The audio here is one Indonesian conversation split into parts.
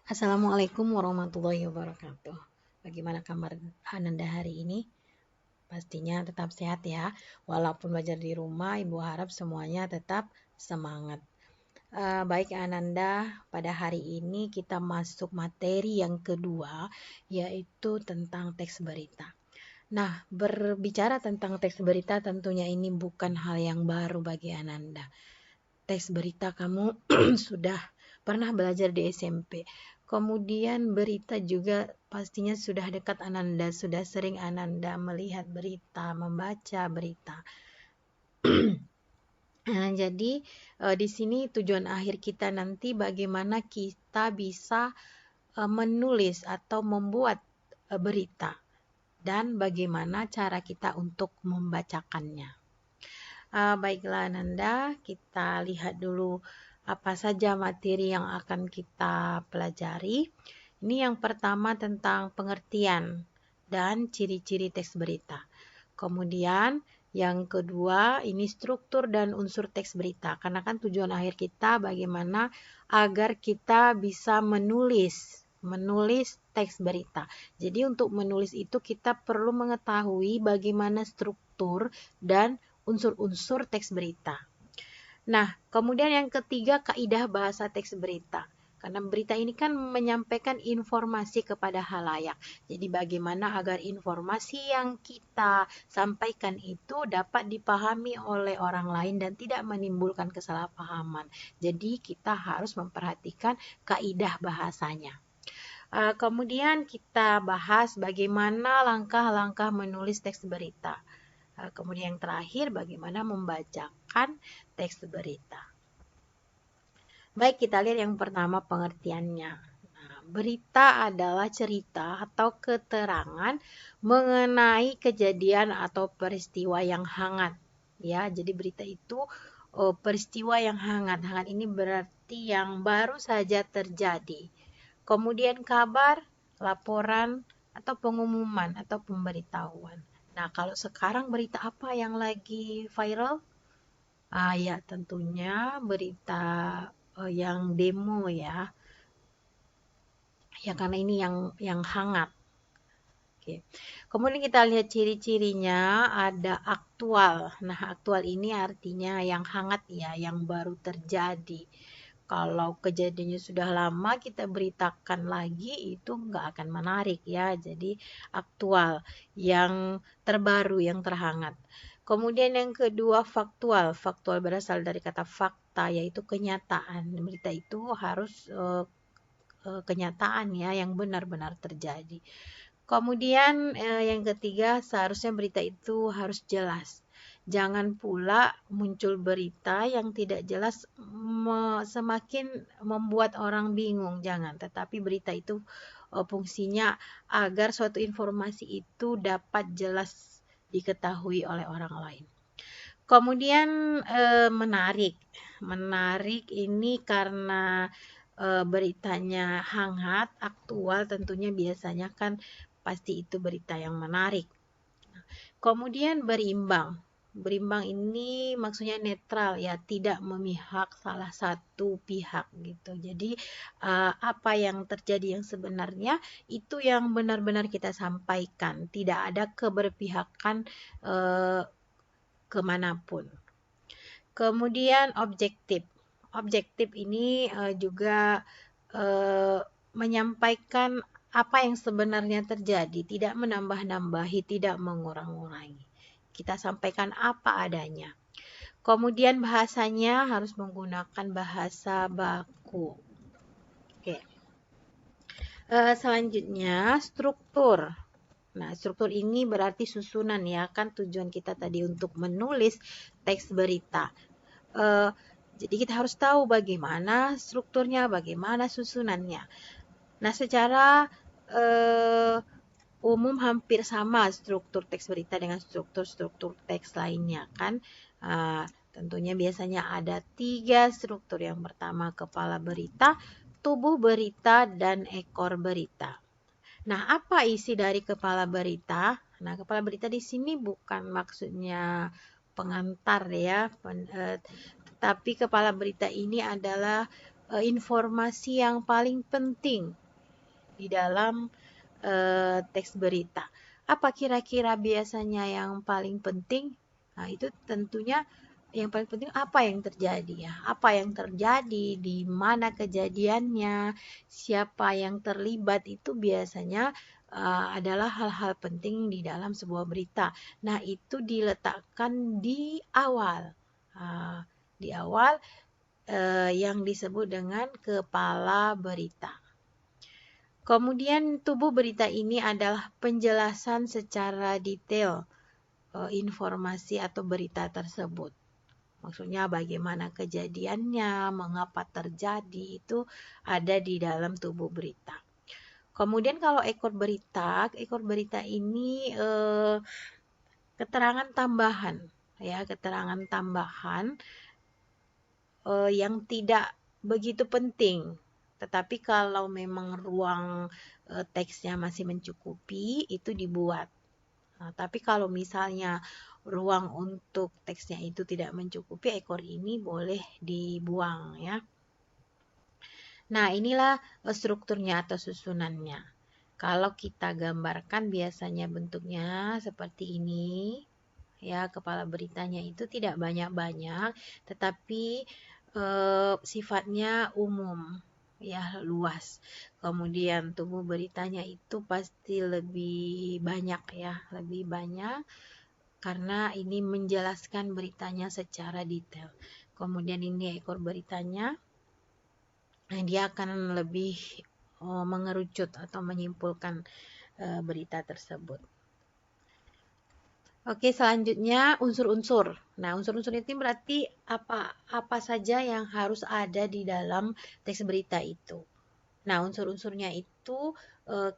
Assalamualaikum warahmatullahi wabarakatuh. Bagaimana kabar Ananda hari ini? Pastinya tetap sehat ya. Walaupun belajar di rumah, Ibu harap semuanya tetap semangat. Baik Ananda, pada hari ini kita masuk materi yang kedua, yaitu tentang teks berita. Nah, berbicara tentang teks berita tentunya ini bukan hal yang baru bagi Ananda. Teks berita kamu sudah pernah belajar di SMP. Kemudian berita juga pastinya sudah dekat Ananda, sudah sering Ananda melihat berita, membaca berita. Nah, jadi di sini tujuan akhir kita nanti bagaimana kita bisa menulis atau membuat berita dan bagaimana cara kita untuk membacakannya. Baiklah Ananda, kita lihat dulu apa saja materi yang akan kita pelajari. Ini yang pertama tentang pengertian dan ciri-ciri teks berita. Kemudian yang kedua ini struktur dan unsur teks berita. Karena kan tujuan akhir kita bagaimana agar kita bisa menulis teks berita. Jadi untuk menulis itu kita perlu mengetahui bagaimana struktur dan unsur-unsur teks berita. Nah, kemudian yang ketiga kaidah bahasa teks berita. Karena berita ini kan menyampaikan informasi kepada halayak. Jadi bagaimana agar informasi yang kita sampaikan itu dapat dipahami oleh orang lain dan tidak menimbulkan kesalahpahaman. Jadi kita harus memperhatikan kaidah bahasanya. Kemudian kita bahas bagaimana langkah-langkah menulis teks berita. Kemudian yang terakhir bagaimana membacakan teks berita. Baik, kita lihat yang pertama pengertiannya. Nah, berita adalah cerita atau keterangan mengenai kejadian atau peristiwa yang hangat. Ya, jadi berita itu peristiwa yang hangat. Hangat ini berarti yang baru saja terjadi. Kemudian kabar, laporan, atau pengumuman atau pemberitahuan. Nah, kalau sekarang berita apa yang lagi viral? Ya tentunya berita yang demo ya. Ya karena ini yang hangat. Oke. Kemudian kita lihat ciri-cirinya ada aktual. Nah, aktual ini artinya yang hangat ya, yang baru terjadi. Kalau kejadiannya sudah lama kita beritakan lagi itu nggak akan menarik ya. Jadi aktual, yang terbaru, yang terhangat. Kemudian yang kedua faktual. Faktual berasal dari kata fakta yaitu kenyataan. Berita itu harus kenyataan ya yang benar-benar terjadi. Kemudian yang ketiga seharusnya berita itu harus jelas. Jangan pula muncul berita yang tidak jelas semakin membuat orang bingung, jangan. Tetapi berita itu fungsinya agar suatu informasi itu dapat jelas diketahui oleh orang lain. Kemudian menarik. Menarik ini karena beritanya hangat, aktual, tentunya biasanya kan pasti itu berita yang menarik. Kemudian berimbang. Berimbang ini maksudnya netral ya, tidak memihak salah satu pihak gitu. Jadi apa yang terjadi yang sebenarnya itu yang benar-benar kita sampaikan, tidak ada keberpihakan kemanapun. Kemudian objektif. Objektif ini juga menyampaikan apa yang sebenarnya terjadi, tidak menambah-nambahi, tidak mengurang-urangi. Kita sampaikan apa adanya. Kemudian bahasanya harus menggunakan bahasa baku. Oke. Selanjutnya struktur. Nah, struktur ini berarti susunan ya, kan tujuan kita tadi untuk menulis teks berita. Jadi kita harus tahu bagaimana strukturnya, bagaimana susunannya. Nah, secara umum hampir sama struktur teks berita dengan struktur teks lainnya kan. Tentunya biasanya ada 3 struktur. Yang pertama kepala berita, tubuh berita, dan ekor berita. Nah, apa isi dari kepala berita? Nah, kepala berita di sini bukan maksudnya pengantar ya, tapi kepala berita ini adalah informasi yang paling penting di dalam teks berita. Apa kira-kira biasanya yang paling penting? Nah, itu tentunya yang paling penting apa yang terjadi ya. Apa yang terjadi, di mana kejadiannya, siapa yang terlibat, itu biasanya adalah hal-hal penting di dalam sebuah berita. Nah, itu diletakkan di awal. Di awal yang disebut dengan kepala berita. Kemudian tubuh berita ini adalah penjelasan secara detail informasi atau berita tersebut. Maksudnya bagaimana kejadiannya, mengapa terjadi, itu ada di dalam tubuh berita. Kemudian kalau ekor berita ini keterangan tambahan, ya, keterangan tambahan yang tidak begitu penting. Tetapi kalau memang ruang teksnya masih mencukupi, itu dibuat. Nah, tapi kalau misalnya ruang untuk teksnya itu tidak mencukupi, ekor ini boleh dibuang ya. Nah, inilah strukturnya atau susunannya. Kalau kita gambarkan biasanya bentuknya seperti ini. Ya, kepala beritanya itu tidak banyak-banyak, tetapi sifatnya umum, ya, luas. Kemudian tubuh beritanya itu pasti lebih banyak ya, lebih banyak karena ini menjelaskan beritanya secara detail. Kemudian ini ekor beritanya, nah dia akan lebih mengerucut atau menyimpulkan berita tersebut. Oke, selanjutnya unsur-unsur. Nah, unsur-unsur itu berarti apa saja yang harus ada di dalam teks berita itu. Nah, unsur-unsurnya itu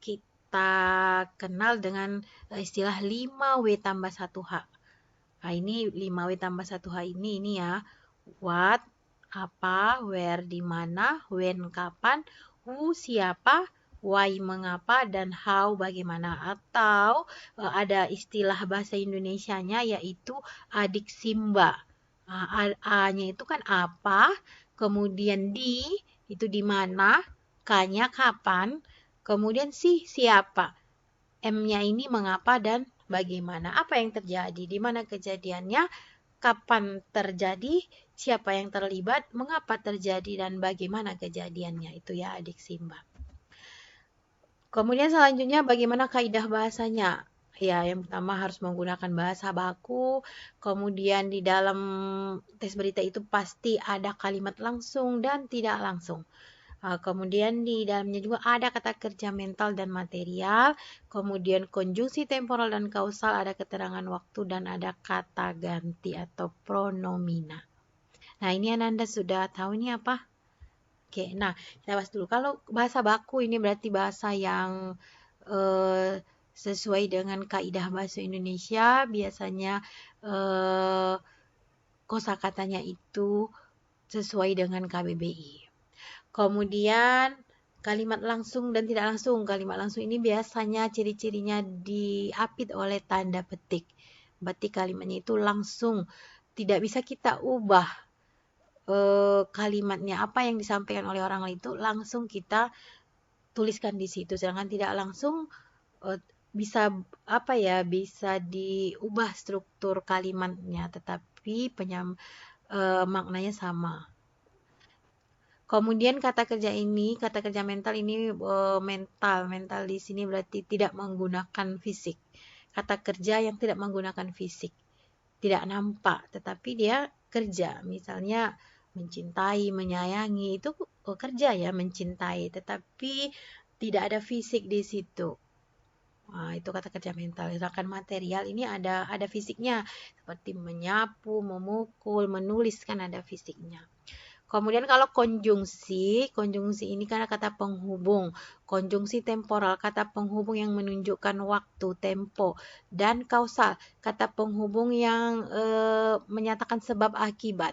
kita kenal dengan istilah 5W tambah 1H. Nah, ini 5W tambah 1H ini ya. What, apa, where, di mana, when, kapan, who, siapa, why, mengapa, dan how, bagaimana. Atau ada istilah bahasa Indonesianya yaitu adik Simba. A-nya itu kan apa, kemudian itu di mana, K-nya kapan, kemudian siapa, M-nya ini mengapa dan bagaimana. Apa yang terjadi, di mana kejadiannya, kapan terjadi, siapa yang terlibat, mengapa terjadi, dan bagaimana kejadiannya. Itu ya adik Simba. Kemudian selanjutnya bagaimana kaidah bahasanya. Ya, yang pertama harus menggunakan bahasa baku. Kemudian di dalam teks berita itu pasti ada kalimat langsung dan tidak langsung. Kemudian di dalamnya juga ada kata kerja mental dan material. Kemudian konjungsi temporal dan kausal, ada keterangan waktu, dan ada kata ganti atau pronomina. Nah, ini Ananda sudah tahu ini apa? Oke, nah kita bahas dulu. Kalau bahasa baku ini berarti bahasa yang sesuai dengan kaidah bahasa Indonesia. Biasanya kosakatanya itu sesuai dengan KBBI. Kemudian kalimat langsung dan tidak langsung. Kalimat langsung ini biasanya ciri-cirinya diapit oleh tanda petik. Berarti kalimatnya itu langsung. Tidak bisa kita ubah kalimatnya, apa yang disampaikan oleh orang lain itu langsung kita tuliskan di situ. Sedangkan tidak langsung bisa bisa diubah struktur kalimatnya, tetapi maknanya sama. Kemudian kata kerja mental ini mental di sini berarti tidak menggunakan fisik. Kata kerja yang tidak menggunakan fisik, tidak nampak, tetapi dia kerja. Misalnya mencintai, menyayangi, itu kerja ya, mencintai, tetapi tidak ada fisik di situ. Nah, itu kata kerja mental. Sedangkan material ini ada fisiknya, seperti menyapu, memukul, menulis, kan ada fisiknya. Kemudian kalau konjungsi ini kan kata penghubung. Konjungsi temporal, kata penghubung yang menunjukkan waktu, tempo. Dan kausal, kata penghubung yang menyatakan sebab akibat.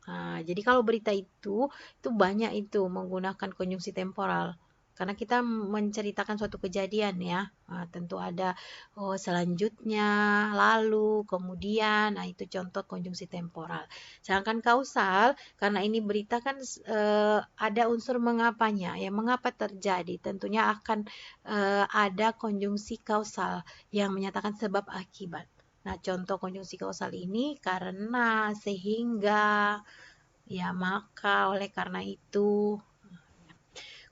Nah, jadi kalau berita itu banyak itu menggunakan konjungsi temporal. Karena kita menceritakan suatu kejadian ya, tentu ada selanjutnya, lalu, kemudian, itu contoh konjungsi temporal. Sedangkan kausal, karena ini berita kan ada unsur mengapanya, ya mengapa terjadi, tentunya akan ada konjungsi kausal yang menyatakan sebab akibat. Nah, contoh konjungsi kausal ini karena, sehingga, ya maka, oleh karena itu.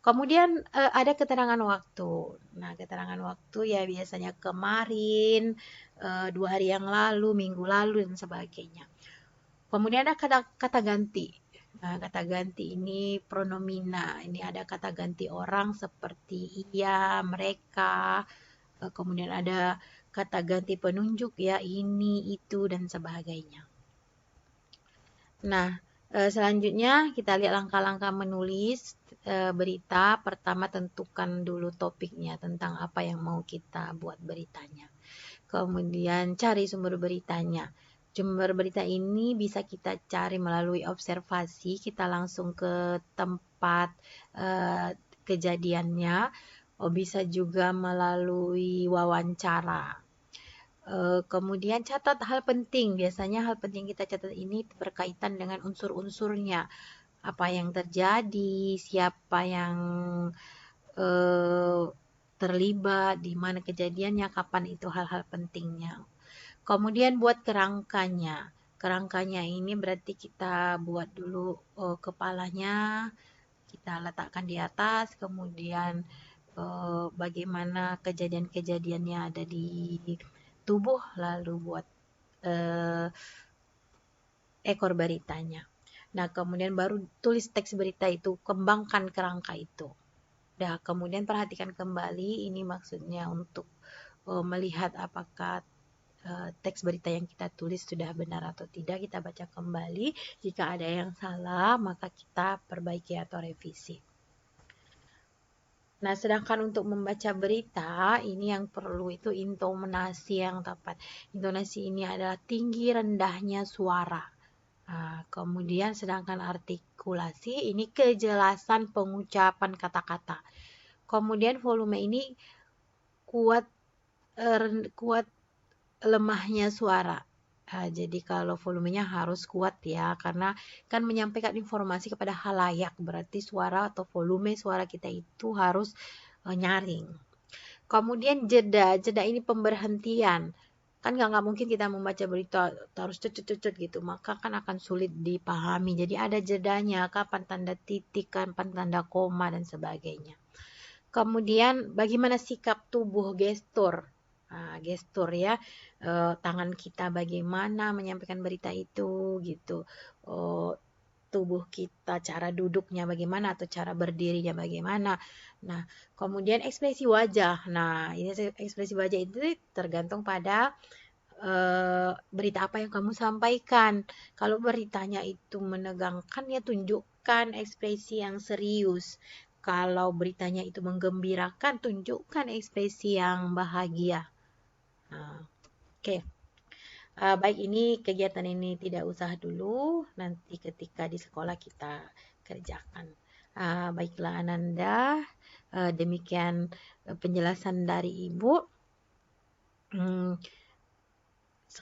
Kemudian ada keterangan waktu. Nah, keterangan waktu ya biasanya kemarin, 2 hari yang lalu, minggu lalu, dan sebagainya. Kemudian ada kata ganti. Nah, kata ganti ini pronomina. Ini ada kata ganti orang seperti ia, mereka. Kemudian ada kata ganti penunjuk ya, ini, itu, dan sebagainya. Nah, selanjutnya kita lihat langkah-langkah menulis berita. Pertama, tentukan dulu topiknya, tentang apa yang mau kita buat beritanya. Kemudian cari sumber beritanya. Sumber berita ini bisa kita cari melalui observasi, kita langsung ke tempat kejadiannya. Bisa juga melalui wawancara. Kemudian catat hal penting. Biasanya hal penting kita catat ini berkaitan dengan unsur-unsurnya. Apa yang terjadi, siapa yang terlibat, di mana kejadiannya, kapan, itu hal-hal pentingnya. Kemudian buat kerangkanya. Kerangkanya ini berarti kita buat dulu kepalanya, kita letakkan di atas, kemudian bagaimana kejadian-kejadiannya ada di tubuh, lalu buat ekor beritanya. Nah, kemudian baru tulis teks berita itu, kembangkan kerangka itu. Nah, kemudian perhatikan kembali, ini maksudnya untuk melihat apakah teks berita yang kita tulis sudah benar atau tidak. Kita baca kembali, jika ada yang salah maka kita perbaiki atau revisi. Nah, sedangkan untuk membaca berita, ini yang perlu itu intonasi yang tepat. Intonasi ini adalah tinggi rendahnya suara. Kemudian sedangkan artikulasi, ini kejelasan pengucapan kata-kata. Kemudian volume ini kuat lemahnya suara. Jadi kalau volumenya harus kuat ya, karena kan menyampaikan informasi kepada halayak, berarti suara atau volume suara kita itu harus nyaring. Kemudian jeda ini pemberhentian. Kan nggak mungkin kita membaca berita harus cut gitu, maka kan akan sulit dipahami. Jadi ada jedanya, kapan tanda titik, kapan tanda koma, dan sebagainya. Kemudian bagaimana sikap tubuh, gestur. Gestur ya, tangan kita bagaimana menyampaikan berita itu gitu, tubuh kita cara duduknya bagaimana atau cara berdirinya bagaimana. Nah, kemudian ekspresi wajah. Nah, ini ekspresi wajah itu tergantung pada berita apa yang kamu sampaikan. Kalau beritanya itu menegangkan, ya tunjukkan ekspresi yang serius. Kalau beritanya itu menggembirakan, tunjukkan ekspresi yang bahagia. Oke. Baik, ini kegiatan ini tidak usah dulu, nanti ketika di sekolah kita kerjakan. Baiklah Ananda, demikian penjelasan dari Ibu.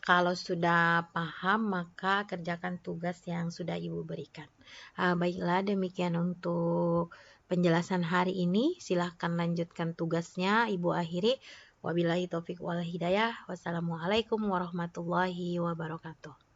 Kalau sudah paham, maka kerjakan tugas yang sudah Ibu berikan. Baiklah, demikian untuk penjelasan hari ini. Silahkan lanjutkan tugasnya, Ibu akhiri. Wabillahi taufiq wal hidayah. Wassalamualaikum warahmatullahi wabarakatuh.